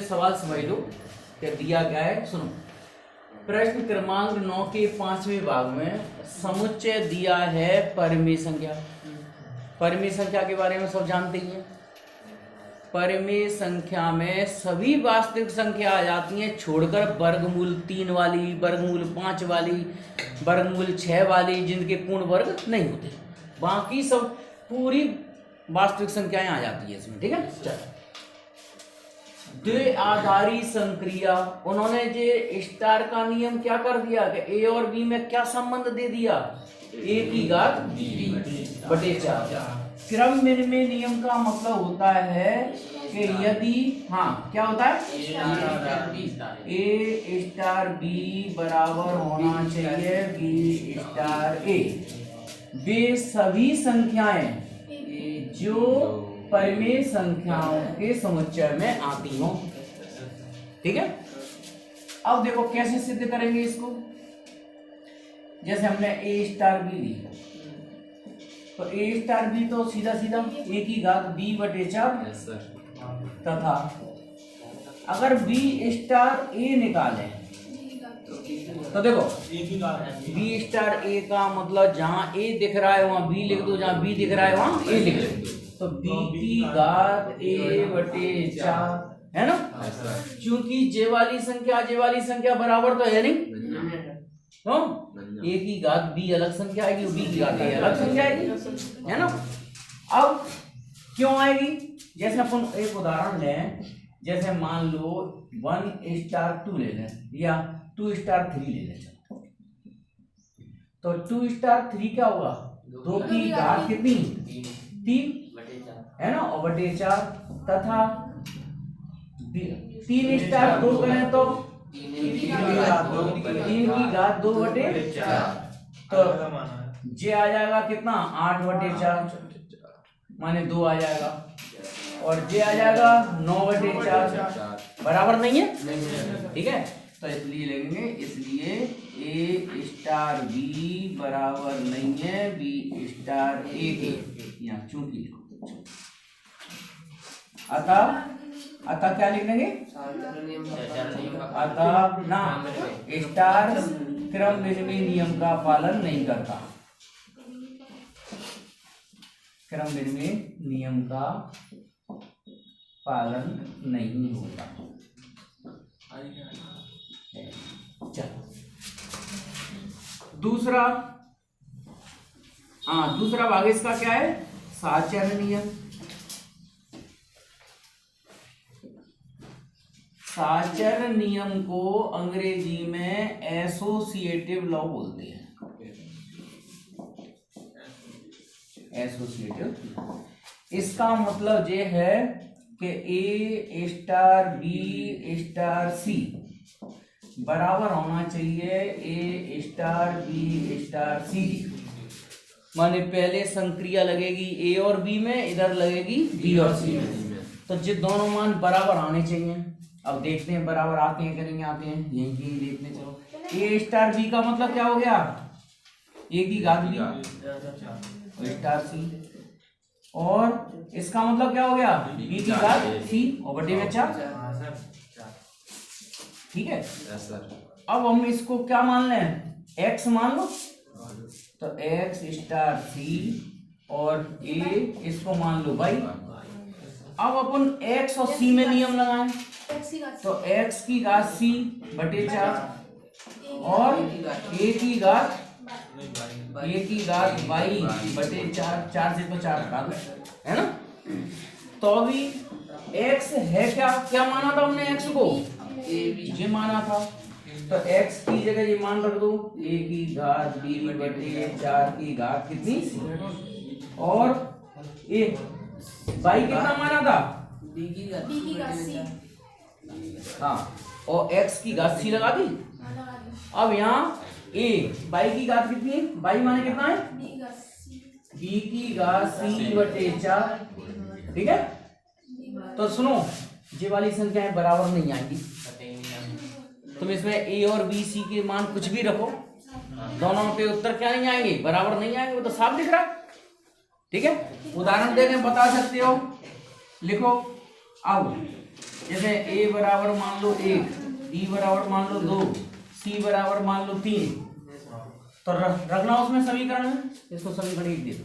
सवाल समझ लो क्या दिया गया है। सुनो, प्रश्न क्रमांक 9 के 5वें भाग में समुच्चय दिया है परिमेय संख्या। परिमेय संख्या के बारे में सब जानते ही हैं। परिमेय संख्या में सभी वास्तविक संख्या आ जाती हैं छोड़कर वर्गमूल 3 वाली, वर्गमूल 5 वाली, वर्गमूल 6 वाली, जिनके पूर्ण वर्ग नहीं होते। बाकी सब पूरी वास्तविक संख्याएं आ जाती है इसमें। ठीक है, चलो द्विआधारी संक्रिया, उन्होंने जो स्टार का नियम क्या कर दिया कि ए और बी में क्या संबंध दे दिया, ए की घात बटे 4। क्रम विनिमय नियम का मतलब होता है कि यदि क्या होता है, ए स्टार बी बराबर होना चाहिए बी स्टार ए। वे सभी संख्याएं जो परिमेय संख्याओं के समुच्चय में आती हो। ठीक है, अब देखो कैसे सिद्ध करेंगे इसको। जैसे हमने ए स्टार बी ली, तो ए स्टार बी तो सीधा सीधा ए की घात बी बटे 4 तथा अगर बी स्टार ए निकालें तो देखो बी स्टार ए का मतलब जहां ए दिख रहा है वहां बी लिख दो, जहां बी दिख रहा है वहां ए लिख दो। तो बी की घात ए बटे 4 है ना। क्योंकि जे वाली संख्या बराबर तो है नहीं, तो ए की घात बी अलग संख्या आएगी, बी की घात ए अलग संख्या आएगी, है ना। अब क्यों आएगी, जैसे अपन एक उदाहरण लें, जैसे मान लो 1 स्टार 2 ले लें या 2 स्टार 3 ले लें। तो 2 स्टार 3 क्या होगा, 2 की घात कितनी 3 है ना, और बटे 4 तथा 3 स्टार 2 करें तो 3 की घात 2 बटे 4। तो जे आ जाएगा कितना 8 बटे 4 माने 2 आ जाएगा, और जे आ जाएगा 9 बटे 4 बराबर नहीं है। ठीक है, तो इसलिए लेंगे, इसलिए ए स्टार बी बराबर नहीं है बी स्टार ए के, यहाँ चूंकि अतः क्या लिख देंगे, अतः ना स्टार क्रम विनिमय नियम का पालन नहीं करता, क्रम विनिमय नियम का पालन नहीं होता। चलो दूसरा भाग इसका क्या है, साचरण नियम। साचरण नियम को अंग्रेजी में एसोसिएटिव लॉ बोलते हैं। एसोसिएटिव, इसका मतलब ये है कि ए स्टार बी स्टार सी बराबर होना चाहिए ए स्टार बी स्टार सी। माने पहले संक्रिया लगेगी ए और बी में, इधर लगेगी बी और सी में, तो ये दोनों मान बराबर आने चाहिए। अब देखते हैं बराबर आते हैं कि नहीं आते हैं, यही देखने चलो। ए स्टार बी का मतलब क्या हो गया, ए की घात बी स्टार सी, और इसका मतलब क्या हो गया बी की घात सी और बटे में 4। ठीक है, अब हम इसको क्या मान लें, एक्स मान लो, तो एक्स स्टार सी और ए इसको मान लो वाई। अब अपन एक्स और सी में नियम लगाएं, तो एक्स की घात सी बटे 4 और ए की घात वाई बटे 4, 4 से तो 4 हटा दो, है ना। तो अभी एक्स है क्या माना था हमने, एक्स को ये माना था, तो x की जगह ये मान रख दो a की घात b बटे 4 की घात कितनी, और a y कितना माना था b की घात c, और x की घात c लगा दी। अब यहाँ a y की घात कितनी, y माने कितना है b की घात c बटे 4। ठीक है, तो सुनो ये वाली संख्याएं बराबर नहीं आएंगी, तुम इसमें ए और बी सी के मान कुछ भी रखो, दोनों पे उत्तर क्या नहीं आएंगे, बराबर नहीं आएंगे, वो तो साफ दिख रहा है। ठीक है, उदाहरण देके बता सकते हो, लिखो। अब जैसे ए बराबर मान लो 1, बी बराबर मान लो 2, सी बराबर मान लो 3, तो रखना उसमें समीकरण में, इसको समीकरण 1 दे दो।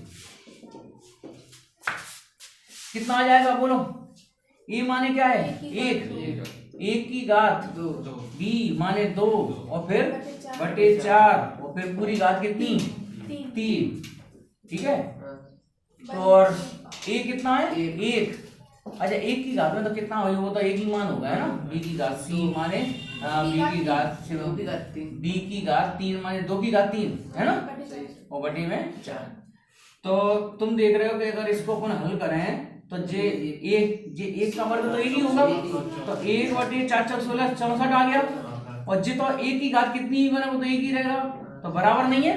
कितना आ जाएगा बोलो? ए माने क्या है? 1 की घात 2, बी माने 2 और फिर बटे 4 और फिर पूरी घात कितनी? 3। ठीक है, तो और ए कितना है? 1। अच्छा 1 की घात में तो कितना होगा? वो तो एक ही मान होगा, है ना? बी की घात सी माने बी की घात 3, बी की घात 3 माने 2 की घात 3, है ना? और बटे में 4। तो तुम देख रहे हो कि अगर इसको अपन हल करें तो जे एक का वर्ग तो एक ही होगा, तो 1 बटे 4 4 16 64 आ गया। और जे तो 1 की घात कितनी ही बना वो तो एक ही रहेगा, तो बराबर नहीं है,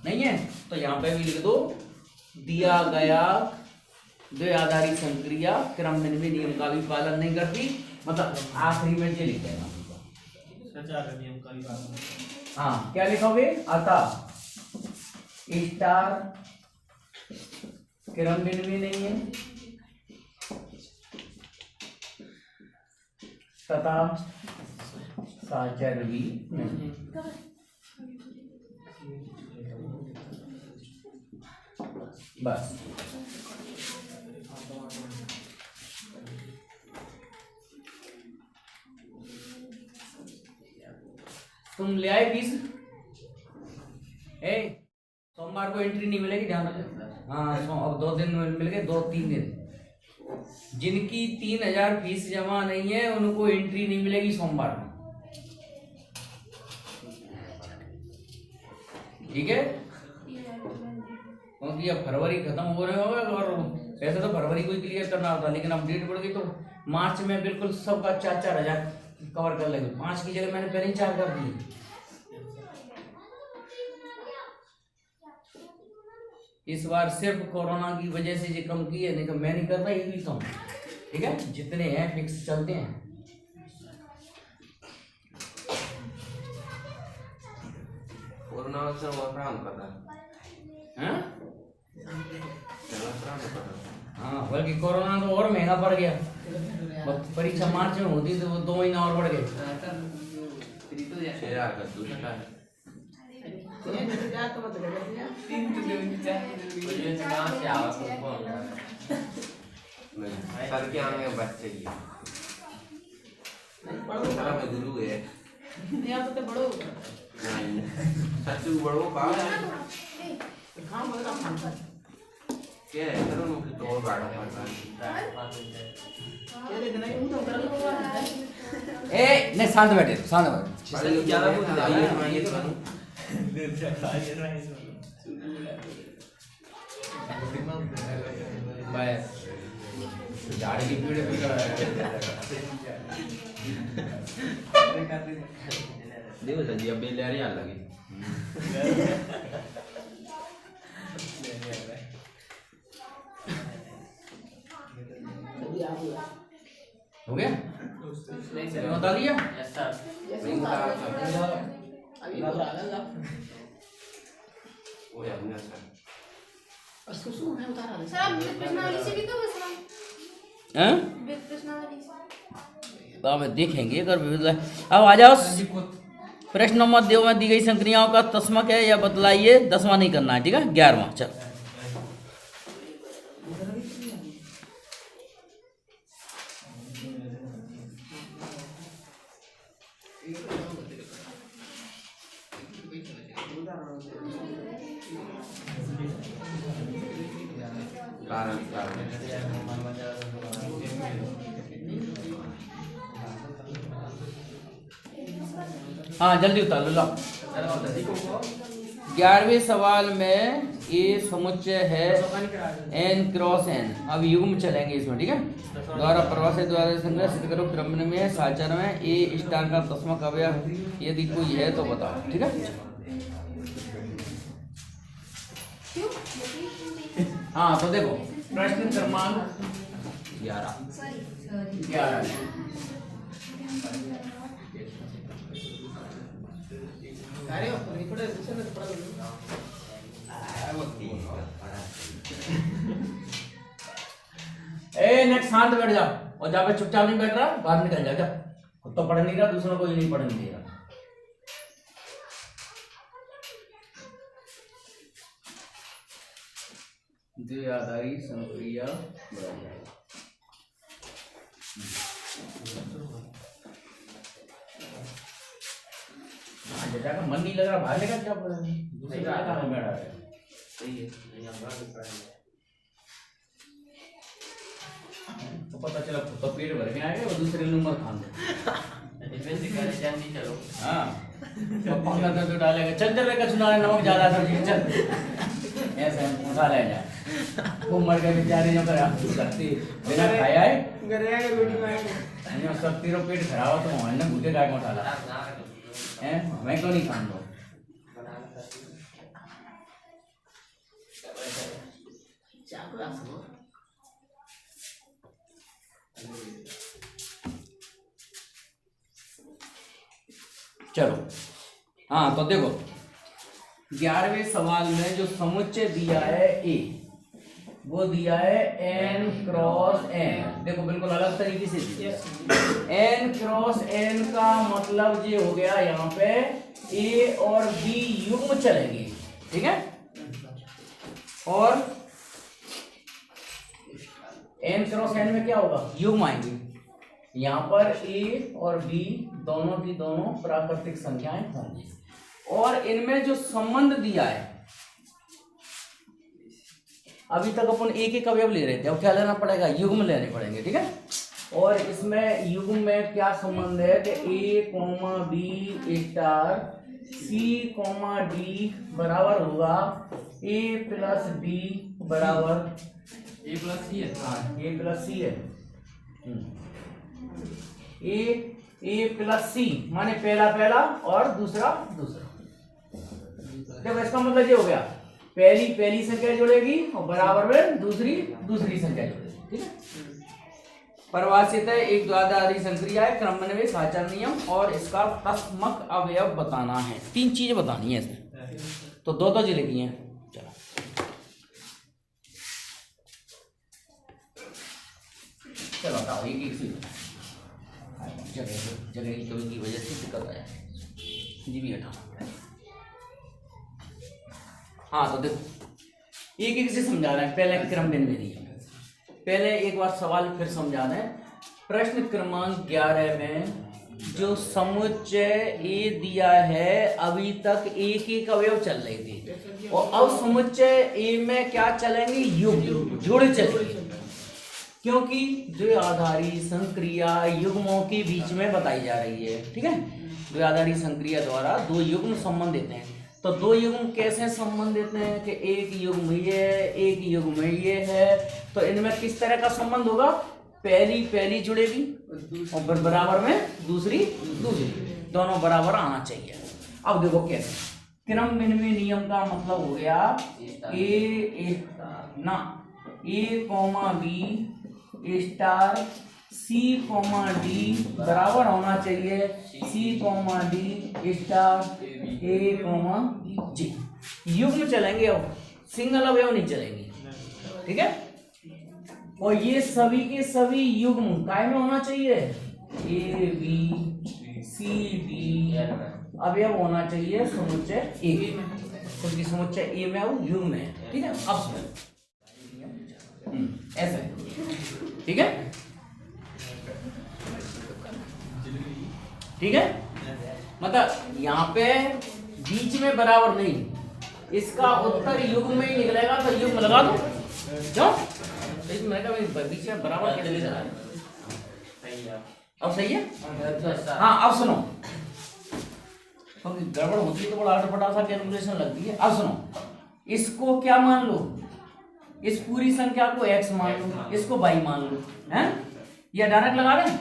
नहीं है। तो यहाँ पे भी लिख दो, दिया गया द्विआधारी संक्रिया क्रमनिर्णय नियम का भी पालन नहीं करती, मतलब आखिरी में ये लिख देना। हाँ क्या लिखोगे? अतः स्टार क्रमनिर्णय नहीं है तथा साचर भी नहीं। बस तुम ले आए फीस? सोमवार को एंट्री नहीं मिलेगी, ध्यान रखो। हाँ अब 2 दिन मिल गए, 2-3 दिन। जिनकी 3000 फीस जमा नहीं है उनको एंट्री नहीं मिलेगी सोमवार को, ठीक है? क्योंकि अब फरवरी खत्म हो रहे होगा और वैसे तो फरवरी को ही क्लियर करना होता, लेकिन अब डेट बढ़ गई तो मार्च में बिल्कुल सबका 4-4 हजार कवर कर लेंगे। 5 की जगह मैंने पहले ही 4 कर दी। इस बार सिर्फ कोरोना की वजह से ये कम की है, नहीं तो मैं नहीं कर रहा, ये भी कम, ठीक है? जितने हैं फिक्स चलते हैं। कोरोना से और प्राण कर रहा हैं? हाँ, बल्कि कोरोना तो और महंगा पड़ गया। परीक्षा मार्च में होती तो वो 2 महीना और बढ़ गए। 6,000 का दूसरा है। सर के आने में बच्चे ही में गुरु है तो बड़ो नहीं सच्चू बड़ो का क्या है सर उनको तो और बड़ा पड़ता नहीं शांत बैठे, शांत बैठे। है ज्यादा कुछ नहीं है झाड़ी की पीड़े पे खड़ा है। देखो सर जी अब बेल यार लगी हो गया? बता दिया? वो यार नहीं सर अब देखेंगे अगर अब आ जाओ। प्रश्न नंबर 2 में दी गई संक्रियाओं का तस्मक है या बतलाइए। 10वां नहीं करना है, ठीक है? 11वां चल। हाँ जल्दी उतार लो। 11वें सवाल में ए समुच्चय है n क्रॉस n। अब युग्म चलेंगे इसमें, ठीक है? द्वारा परिभाषित द्वारा संग्रह सिद्ध करो क्रम में साचर में ए स्टार का तस्मक अवयव यदि कोई है तो बताओ, ठीक है? हाँ तो देखो प्रश्न क्रमांक 11 नेक्स्ट शांत बैठ जाओ और जहाँ पे चुपचाप नहीं बैठ रहा बाहर निकल जा, खुद तो पढ़ नहीं रहा, दूसरों को ही नहीं पढ़ने दे रहा। द्विआधारी संक्रिया बेटा का मन नहीं लग रहा, बाहर लेकर क्या पढ़ा दूसरे का काम बैठा है। सही है, तो पता चला तो पेट भर के आएगा और दूसरे नंबर खान दे। चलो हाँ पंखा दर्द तो डालेगा, चल चल लेकर सुना नमक ज्यादा सब्जी चल ऐसे उठा ले जाए। वो मर गए बेचारे जो करा सकती बिना खाया है घर आके रोटी मांगे सकती रो पेट खराब हो तो मोहन ने भूखे गाय को उठा ला है, मैं क्यों नहीं खान दो। चलो हाँ तो देखो 11वें सवाल में जो समुच्चय दिया है ए, वो दिया है n क्रॉस n। देखो बिल्कुल अलग तरीके से दिया n क्रॉस n का मतलब ये हो गया यहाँ पे a और b युग्म चलेंगे, ठीक है। और n क्रॉस n में क्या होगा, युग्म आएंगे। यहाँ पर a और b दोनों की दोनों प्राकृतिक संख्याएं होंगी। और इनमें जो संबंध दिया है, अभी तक अपन एक एक अवयव ले रहे थे, अब क्या लेना पड़ेगा, युग्म लेने पड़ेंगे, ठीक है। और इसमें युग्म में क्या संबंध है कि a, b star c, d बराबर होगा a प्लस b बराबर a प्लस सी है। हाँ a प्लस सी है। ए प्लस सी माने पहला पहला और दूसरा दूसरा। देखो इसका मतलब ये हो गया, पहली पहली संख्या जुड़ेगी और बराबर में दूसरी दूसरी संख्या जुड़ेगी, ठीक है। परिभाषित है एक द्विआधारी संक्रिया है, क्रमनिर्देश आचार नियम और इसका तस्मक अवयव बताना है। 3 चीजें बतानी है इसमें, तो दो जी लिखी हैं। चलो चलो बताओ एक एक सी जगह की कमी की वजह से दिक्कत आया जी भी हटाओ। हाँ तो देखो एक एक से समझा रहे हैं, पहले क्रम में दिया, पहले एक बार सवाल फिर समझा रहे हैं। प्रश्न क्रमांक 11 में जो समुच्चय ए दिया है, अभी तक एक एक अवयव चल रहे थे और अब समुच्चय ए में क्या चलेंगे, युग्म जोड़े चलेंगे, क्योंकि द्विआधारी संक्रिया युग्मों के बीच में बताई जा रही है, ठीक है। द्विआधारी संक्रिया द्वारा दो युग्म संबंध देते हैं। तो दो युग्म कैसे संबंध देते हैं कि एक युग्म ये एक युग्म ये है, तो इनमें किस तरह का संबंध होगा, पहली पहली जुड़ेगी और बराबर में दूसरी दूसरी, दोनों बराबर आना चाहिए। अब देखो कैसे, क्रम विनिमय नियम का मतलब हो गया A B star C D बराबर होना चाहिए सी डी स्टार ए जी। युग्म चलेंगे, अब सिंगल अवयव नहीं चलेंगे, ठीक है। और ये सभी के सभी युग्म काय में होना चाहिए, ए बी सी डी अवयव होना चाहिए समुच्चय ए में, क्योंकि समुच्चय ए में वो युग्म है, ठीक है। अब सुनो ऐसे, ठीक है ठीक है, मतलब यहाँ पे बीच में बराबर नहीं, इसका उत्तर युग्म में ही निकलेगा, तो युग्म लगा दो क्यों, बीच में बराबर कैसे चला है, अब सही है। हाँ अब सुनो, गड़बड़ होती है तो बड़ा अटपटा सा कैलकुलेशन लगती है। अब सुनो, इसको क्या मान लो, इस पूरी संख्या को x मान लो, इसको y मान लो, हैं या डायरेक्ट लगा दें,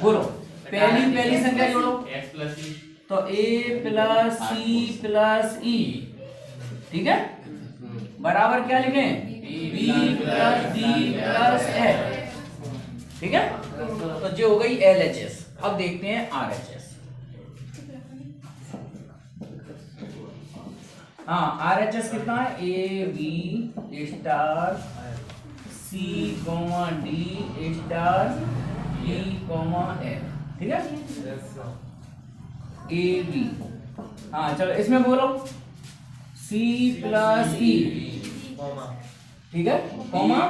बोलो पहली पहली संख्या जोड़ो, x प्लस ई, तो a प्लस सी प्लस ई, ठीक है, बराबर क्या लिखें, b plus D plus l, ठीक है। तो जो हो गई LHS। अब देखते हैं RHS। हाँ RHS कितना है, A B star C D star B comma F, ठीक है, ए बी। हाँ चलो इसमें बोलो सी प्लस ई, ठीक है, कॉमा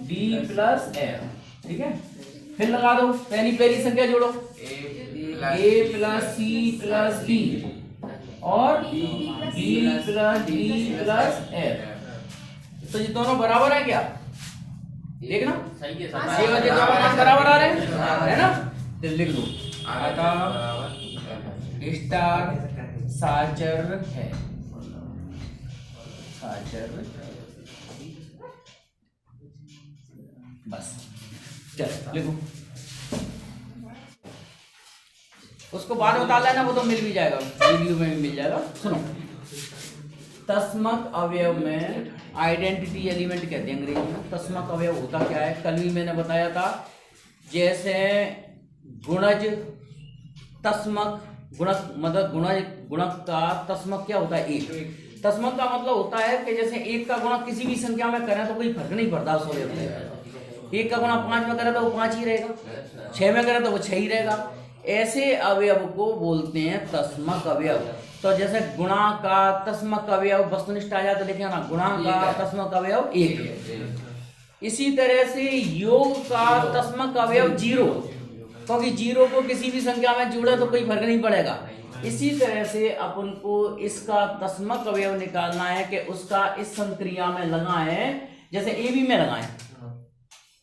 डी प्लस एफ, ठीक है। फिर लगा दो, पहली पहली संख्या जोड़ो, A plus C plus D और B plus D plus F. तो ये दोनों बराबर है क्या? देखना सही है ये वाले दोनों मान बराबर आ रहे हैं, है ना? तो लिख दो अतः स्टार साचर है, साचर, बस चल लिखो। उसको बाद में बता लेना, वो तो मिल भी जाएगा, वीडियो में भी मिल जाएगा। सुनो, तस्मक अवयव में आइडेंटिटी एलिमेंट कहते हैं अंग्रेजी में। तस्मक अवयव होता क्या है? कल भी मैंने बताया था, जैसे गुणज तस्मक, गुणक मतलब गुणक का तस्मक क्या होता है? एक। तस्मक का मतलब होता है कि जैसे एक का गुणा किसी भी संख्या में करें तो कोई फर्क नहीं पड़ता उस अवयव में। एक का गुणा 5 में करे तो वो 5 ही रहेगा, 6 में करे तो वो 6 ही रहेगा। ऐसे अवयव को बोलते हैं तस्मक अवयव। तो जैसे गुणा का तस्मक अवयव वस्तुनिष्ठ आ जाए तो लिखे ना, गुणा का तस्मक अवयव 1। इसी तरह से योग का तस्मक अवयव 0, क्योंकि 0 को किसी भी संख्या में जोड़े तो कोई फर्क नहीं पड़ेगा। इसी तरह से अपन को इसका तस्मक अवयव निकालना है कि उसका इस संक्रिया में लगाएं, जैसे ए बी में लगाएं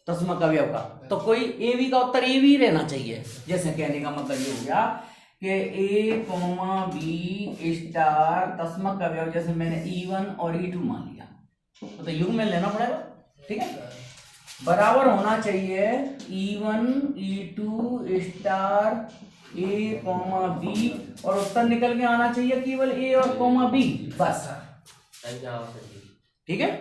तस्मक अवयव का, तो कोई ए बी का उत्तर ए बी रहना चाहिए। जैसे कहने का मतलब ये हो गया कि ए कॉमा बी स्टार तस्मक अवयव, जैसे मैंने E1 और E2 मान लिया, तो युग में लेना पड़ेगा, ठीक है, बराबर होना चाहिए E1 E2 स्टार ए कॉमा बी, और उत्तर निकल के आना चाहिए केवल ए और कॉमा बी, बस, ठीक है।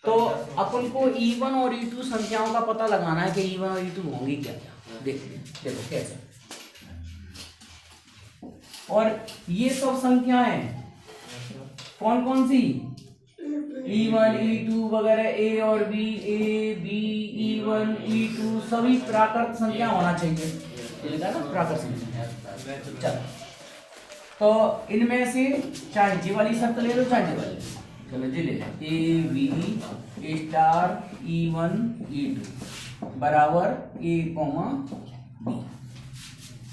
तो अपन को E1 और E2 संख्याओं का पता लगाना है कि E1 और E2 होंगी क्या क्या। देखो कैसे, और ये सब संख्याएं कौन कौन सी? E1 E2 वगैरह, ए और B, A B E1 E2 सभी प्राकृत संख्या होना चाहिए, ना प्राकृत संख्या। चलो, तो इनमें से चाहे जी वाली शर्त ले लो चाहे जी वाली, चलो जी ले लें। ए बी स्टार E1 E2 बराबर ए कॉमा बी,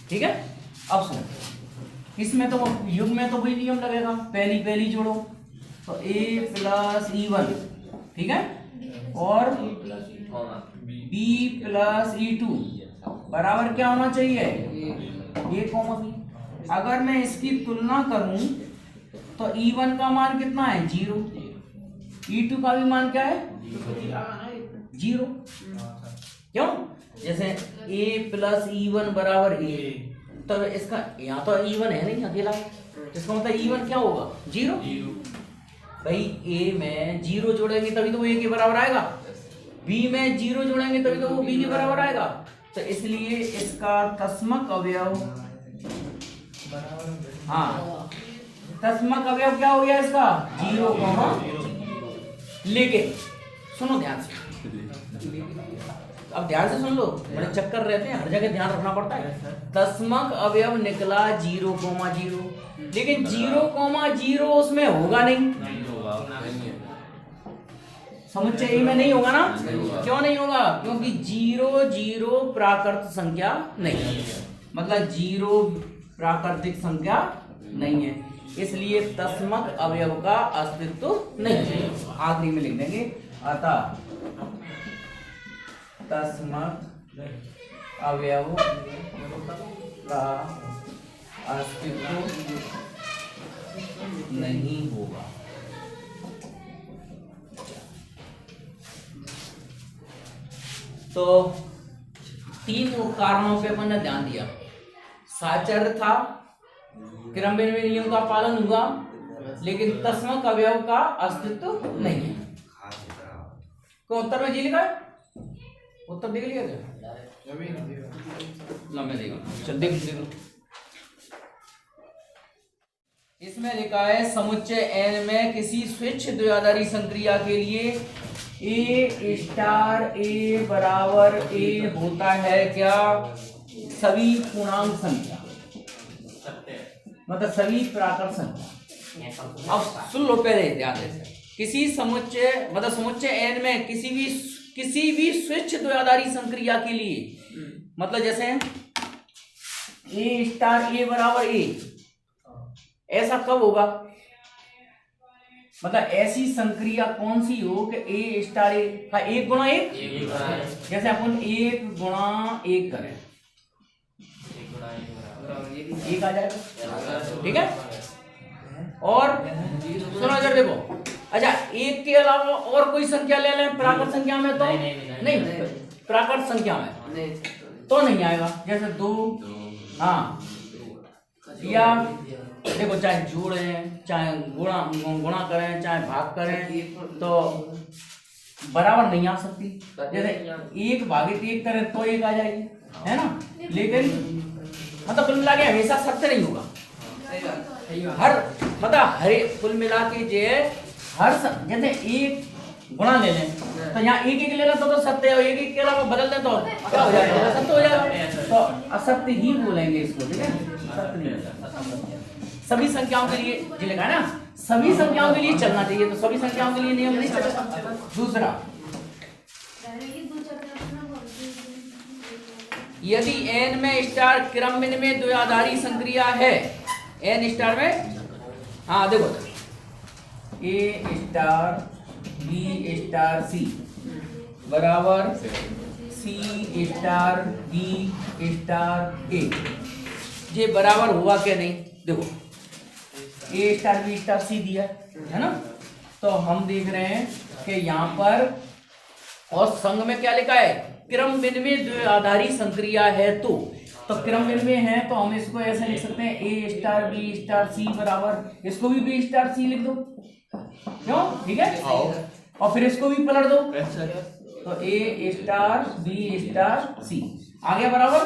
ठीक है। अब सुनो, इसमें तो युग में तो वही नियम लगेगा, पहली पहली जोड़ो, तो ए प्लस E1, ठीक है, और बी प्लस E2 बराबर क्या होना चाहिए? ए कॉमा बी। अगर मैं इसकी तुलना करूं तो E1 का मान कितना है? 0। E2 का भी मान क्या है? 0। क्यों? जैसे a प्लस E1 बराबर a, तो इसका यहाँ तो E1 है नहीं अकेला, इसका मतलब E1 क्या होगा? 0। भाई a में 0 जोड़ेंगे तभी तो वो a के बराबर आएगा, b में 0 जोड़ेंगे तभी तो वो b के बराबर आएगा। तो इसलिए इसका तस्मक अवयव, हाँ तस्मक अवयव क्या हो गया इसका? 0, लेकिन सुनो ध्यान से, अब ध्यान से सुन लो, बड़े चक्कर रहते हैं, हर जगह ध्यान रखना पड़ता है। तस्मक अवयव निकला 0,0, लेकिन 0,0 उसमें होगा नहीं, समुच्चय ए में नहीं होगा ना। क्यों नहीं होगा? क्योंकि 0,0 प्राकृत संख्या नहीं है, मतलब 0 प्राकृतिक संख्या नहीं है, इसलिए तस्मक अवयव का अस्तित्व नहीं है। आखिरी में लिख देंगे, अतः तस्मक अवयव का अस्तित्व नहीं होगा। तो 3 कारणों पे मैंने ध्यान दिया, साचर्य था, क्रमबेरवे नियम का पालन हुआ, लेकिन तस्मक अवयव का अस्तित्व नहीं है। तो उत्तर में जी लिखा है, उत्तर देख लिया क्या? मैं देखा, चल देख लो। इसमें लिखा है समुच्चय n में किसी स्वेच्छ द्विआधारी संक्रिया के लिए ए स्टार ए बराबर ए होता है क्या? सभी पूर्णांक संख्या, मतलब सभी प्राकृत संख्या। अब सुन लो पहले ध्यान से, किसी समुच्चय मतलब समुच्चय n में किसी भी स्विच द्वयाधारी संक्रिया के लिए, मतलब जैसे ए स्टार ए बराबर ए, ऐसा कब होगा? मतलब ऐसी संक्रिया कौन सी हो कि ए स्टार ए का एक गुणा एक, जैसे अपन एक गुणा एक करें, एक आ जाएगा, ठीक है। और सुनो इधर देखो, अच्छा एक के अलावा और कोई संख्या ले लें प्राकृत संख्या में, तो नहीं प्राकृत संख्या में तो नहीं आएगा, जैसे 2, हाँ, या देखो चाहे जोड़ें चाहे गुणा करें चाहे भाग करें तो बराबर नहीं आ सकती। जैसे 1 भागित 1 करें तो 1 आ जाएगी, है ना, लेकिन मतलब कुल मिला के हमेशा सत्य नहीं होगा। हर मतलब हरे कुल मिला के जे हर जैसे 1 गुणा ले लें तो यहाँ 1 ले लें तो सत्य है, 1 के अलावा बदल दें तो क्या हो जाएगा? सत्य हो जाएगा। तो असत्य ही बोलेंगे इसको, ठीक है, सत्य नहीं होगा। सभी संख्याओं के लिए जो लिखा है ना, सभी संख्याओं के लिए चलना चाहिए, तो सभी संख्याओं के लिए नियम नहीं चलेगा। दूसरा, यदि n में स्टार क्रम में द्वयाधारी संक्रिया है, n स्टार में, हाँ देखो ए स्टार बी स्टार सी बराबर सी स्टार बी स्टार ए, ये बराबर हुआ क्या? नहीं, देखो ए स्टार बी स्टार सी दिया है ना, तो हम देख रहे हैं कि यहाँ पर और संग में क्या लिखा है? क्रम विनिमय द्वयाधारी संक्रिया है, तो क्रम विनिमय है तो हम इसको ऐसे लिख सकते हैं ए स्टार बी स्टार सी बराबर, इसको भी बी स्टार सी लिख दो, क्यों? ठीक है, और फिर इसको भी पलट दो, तो ए स्टार बी स्टार सी आ गया बराबर,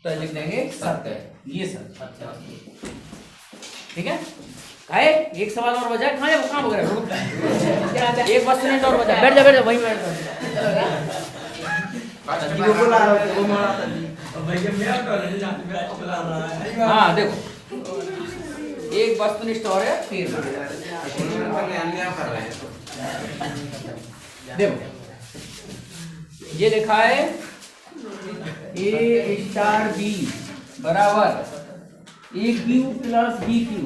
तो लिख देंगे सत्य, ये सत्य, ठीक है। आए एक सवाल और बचा, कहाँ वगैरह एक बस मिनट और बचा, बैठ जा वहीं बैठ हाँ देखो एक वस्तुनिष्ठ और है, फिर देखो ये लिखा है ए स्टार बी बराबर ए क्यू प्लस बी क्यू,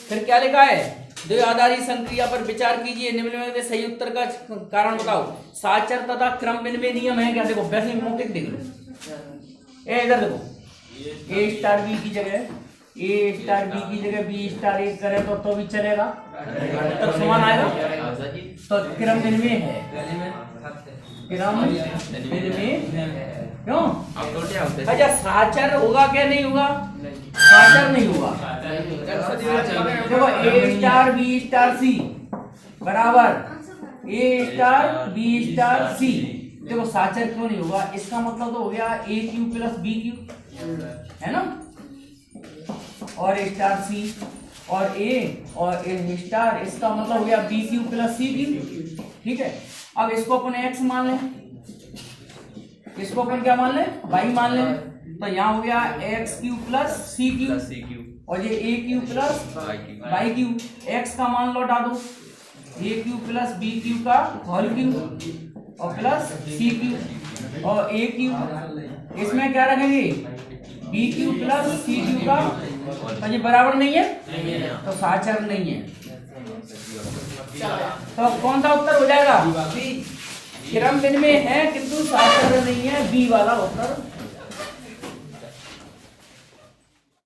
फिर क्या लिखा है? द्वयाधारी संक्रिया पर विचार कीजिए, निम्न में से सही उत्तर का कारण बताओ। साचर तथा क्रम विनिमय नियम है क्या? देखो वैसे मौखिक देख लो, ए इधर देखो ए स्टार बी की जगह ए स्टार बी की जगह बी स्टार ए करें तो भी चलेगा, तब समान आएगा, तो क्रम विनिमय है, क्रम विनिमय क्यों? अच्छा साचर होगा क्या? नहीं होगा, साचर नहीं होगा। देखो ए स्टार बी स्टार सी बराबर ए स्टार बी स्टार सी, देखो साचर क्यों नहीं होगा? इसका मतलब तो हो गया ए क्यू प्लस बी क्यू, है ना, और स्टार सी और ए स्टार, इसका मतलब हो गया बी क्यू प्लस सी क्यू, ठीक है। अब इसको अपन एक्स मान लें, इसको अपन क्या मान लें? वाई मान लें, तो यहाँ हो गया एक्स क्यू प्लस सी क्यू और ये a q plus y q, x का मान लौटा दो a q plus b q का होल क्यू और प्लस सी क्यू और ए क्यू, इसमें क्या रखेंगे? बी क्यू प्लस सी क्यू का, तो ये बराबर नहीं है, तो साचर नहीं है, तो कौन सा उत्तर हो जाएगा? क्रम विनिमय है किंतु साचर नहीं है, बी वाला उत्तर